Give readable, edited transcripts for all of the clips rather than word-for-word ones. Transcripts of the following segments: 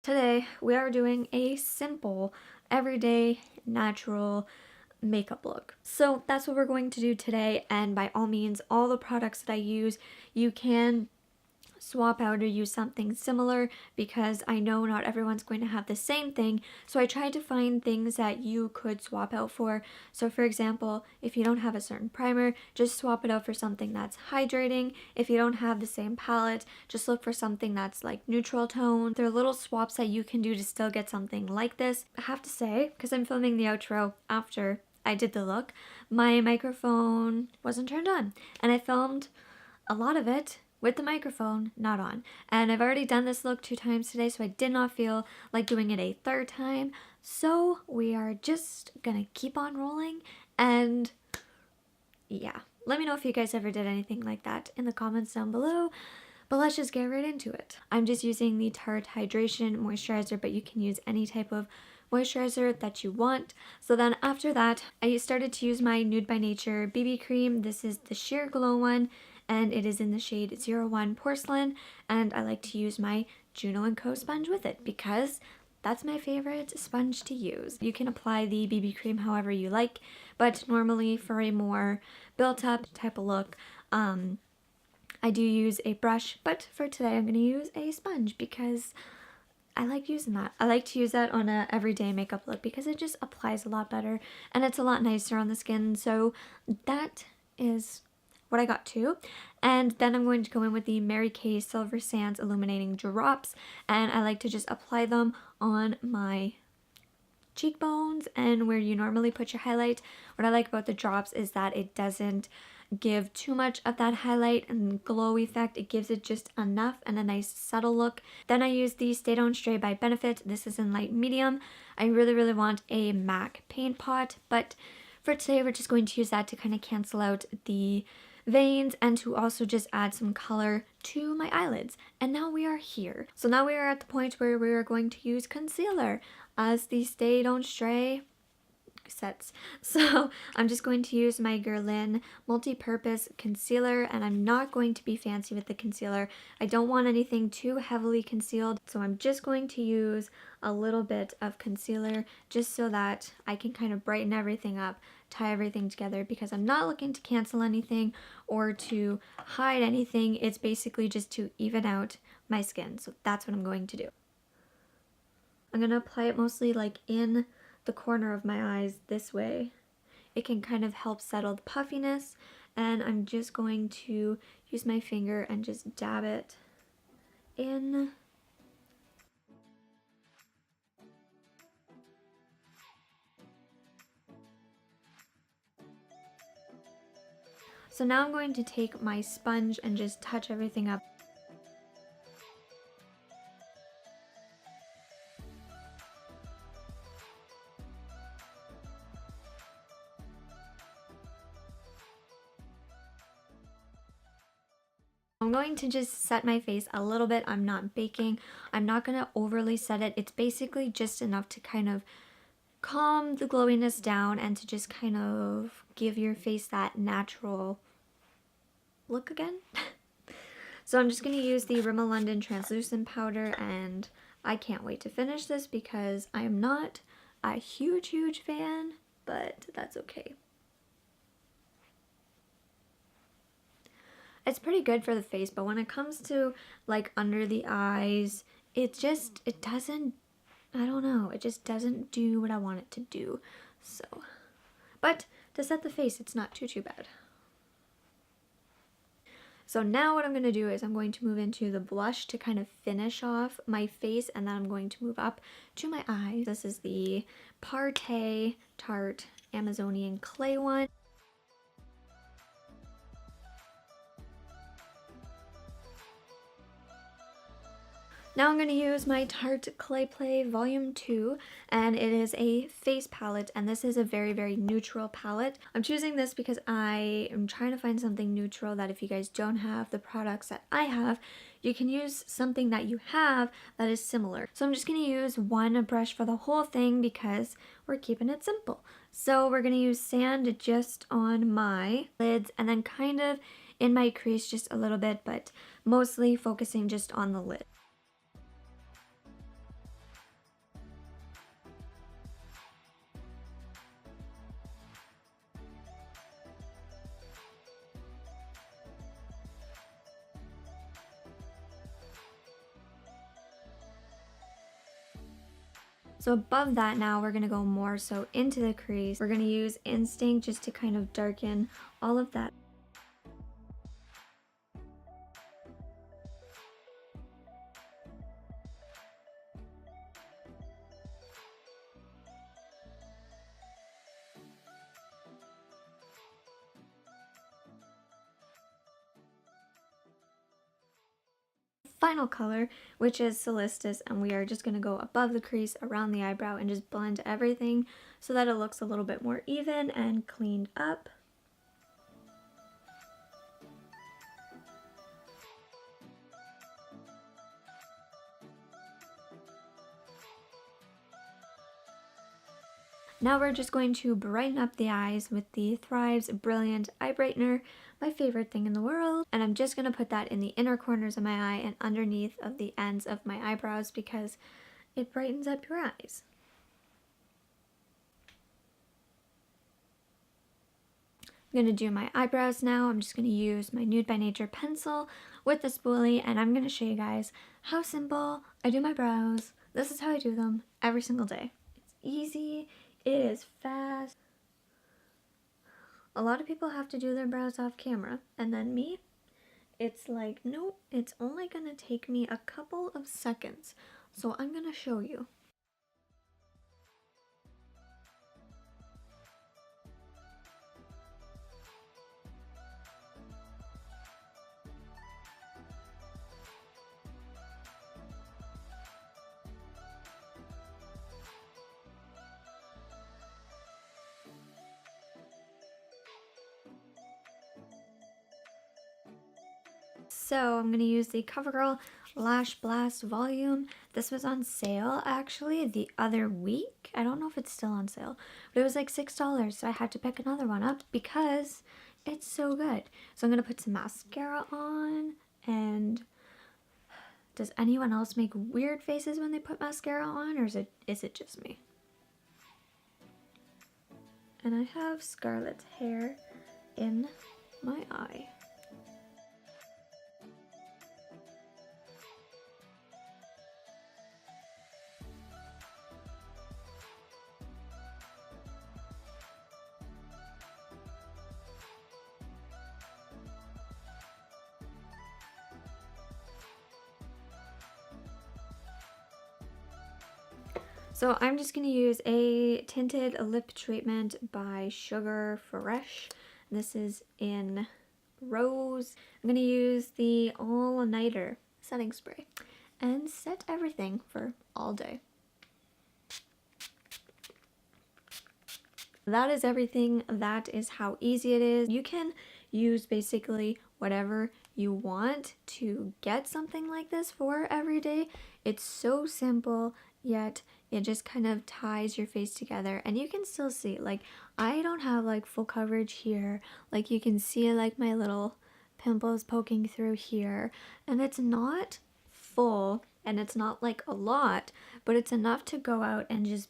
Today we are doing a simple, everyday, natural makeup look. So that's what we're going to do today, and by all means, all the products that I use, you can swap out or use something similar because I know not everyone's going to have the same thing. So I tried to find things that you could swap out for. So for example, if you don't have a certain primer, just swap it out for something that's hydrating. If you don't have the same palette, just look for something that's like neutral tone. There are little swaps that you can do to still get something like this. I have to say, because I'm filming the outro after I did the look, my microphone wasn't turned on, and I filmed a lot of it with the microphone not on. And I've already done this look 2 times today, so I did not feel like doing it a 3rd time. So we are just gonna keep on rolling, and yeah. Let me know if you guys ever did anything like that in the comments down below. But let's just get right into it. I'm just using the Tarte Hydration Moisturizer, but you can use any type of moisturizer that you want. So then after that, I started to use my Nude By Nature BB cream. This is the Sheer Glow one, and it is in the shade 01 Porcelain, and I like to use my Juno Co sponge with it because that's my favorite sponge to use. You can apply the BB cream however you like, but normally for a more built up type of look, I do use a brush, but for today I'm going to use a sponge because I like using that. I like to use that on a everyday makeup look because it just applies a lot better and it's a lot nicer on the skin. So that is what I got too. And then I'm going to go in with the Mary Kay Silver Sands Illuminating Drops, and I like to just apply them on my cheekbones and where you normally put your highlight. What I like about the drops is that it doesn't give too much of that highlight and glow effect. It gives it just enough and a nice subtle look. Then I use the Stay Don't Stray by Benefit. This is in light medium. I really want a MAC paint pot, but for today we're just going to use that to kind of cancel out the veins and to also just add some color to my eyelids. And now we are here. So now we are at the point where we are going to use concealer as the Stay Don't Stray sets. So I'm just going to use my Guerlain multi-purpose concealer, and I'm not going to be fancy with the concealer. I don't want anything too heavily concealed, so I'm just going to use a little bit of concealer just so that I can kind of brighten everything up, tie everything together, because I'm not looking to cancel anything or to hide anything. It's basically just to even out my skin. So that's what I'm going to do. I'm going to apply it mostly like in the corner of my eyes this way. It can kind of help settle the puffiness, and I'm just going to use my finger and just dab it in. So now I'm going to take my sponge and just touch everything up. I'm going to just set my face a little bit. I'm not baking. I'm not going to overly set it. It's basically just enough to kind of calm the glowiness down and to just kind of give your face that natural look again. So I'm just going to use the Rimmel London translucent powder, and I can't wait to finish this because I am not a huge fan, but that's okay. It's pretty good for the face, but when it comes to like under the eyes, it doesn't, I don't know, it just doesn't do what I want it to do. So, but to set the face, it's not too bad. So now what I'm going to do is I'm going to move into the blush to kind of finish off my face, and then I'm going to move up to my eyes. This is the Tarte Amazonian Clay one. Now I'm going to use my Tarte Clay Play Volume 2, and it is a face palette, and this is a very neutral palette. I'm choosing this because I am trying to find something neutral that if you guys don't have the products that I have, you can use something that you have that is similar. So I'm just going to use one brush for the whole thing because we're keeping it simple. So we're going to use sand just on my lids and then kind of in my crease just a little bit, but mostly focusing just on the lid. So above that now we're going to go more so into the crease. We're going to use Instinct just to kind of darken all of that. Final color, which is Solistis, and we are just going to go above the crease, around the eyebrow, and just blend everything so that it looks a little bit more even and cleaned up. Now we're just going to brighten up the eyes with the Thrive's Brilliant Eye Brightener, my favorite thing in the world. And I'm just going to put that in the inner corners of my eye and underneath of the ends of my eyebrows because it brightens up your eyes. I'm going to do my eyebrows now. I'm just going to use my Nude By Nature pencil with the spoolie, and I'm going to show you guys how simple I do my brows. This is how I do them every single day. It's easy. It is fast. A lot of people have to do their brows off camera, and then me, it's like, nope, it's only gonna take me a couple of seconds. So I'm gonna show you. So I'm going to use the Covergirl Lash Blast Volume. This was on sale actually the other week. I don't know if it's still on sale, but it was like $6, so I had to pick another one up because it's so good. So I'm going to put some mascara on. And does anyone else make weird faces when they put mascara on, or is it just me? And I have Scarlett's hair in my eye. So I'm just going to use a tinted lip treatment by Sugar Fresh. This is in Rose. I'm going to use the All Nighter setting spray and set everything for all day. That is everything. That is how easy it is. You can use basically whatever you want to get something like this for every day. It's so simple, yet it just kind of ties your face together, and you can still see, like, I don't have like full coverage here. Like, you can see like my little pimples poking through here, and it's not full and it's not like a lot, but it's enough to go out and just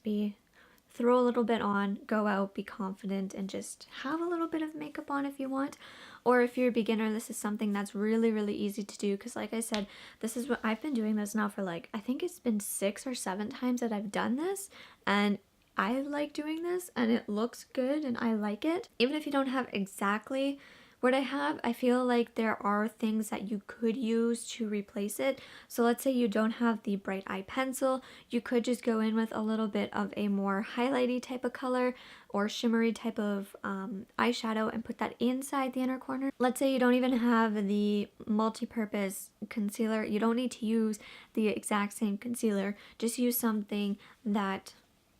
throw a little bit on, go out, be confident, and just have a little bit of makeup on if you want. Or if you're a beginner, this is something that's really, really easy to do, because like I said, this is what I've been doing this now for, like, I think it's been 6 or 7 times that I've done this, and I like doing this, and it looks good, and I like it. Even if you don't have exactly what I have, I feel like there are things that you could use to replace it. So let's say you don't have the bright eye pencil, you could just go in with a little bit of a more highlighty type of color or shimmery type of eyeshadow and put that inside the inner corner. Let's say you don't even have the multi-purpose concealer, you don't need to use the exact same concealer, just use something that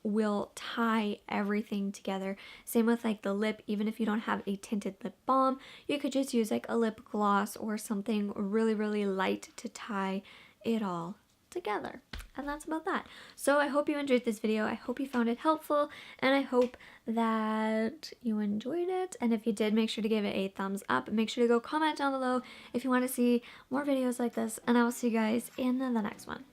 will tie everything together. Same with like the lip. Even if you don't have a tinted lip balm, you could just use like a lip gloss or something really, really light to tie it all together. And that's about that. So I hope you enjoyed this video. I hope you found it helpful, and I hope that you enjoyed it. And if you did, make sure to give it a thumbs up. Make sure to go comment down below if you want to see more videos like this, and I will see you guys in the next one.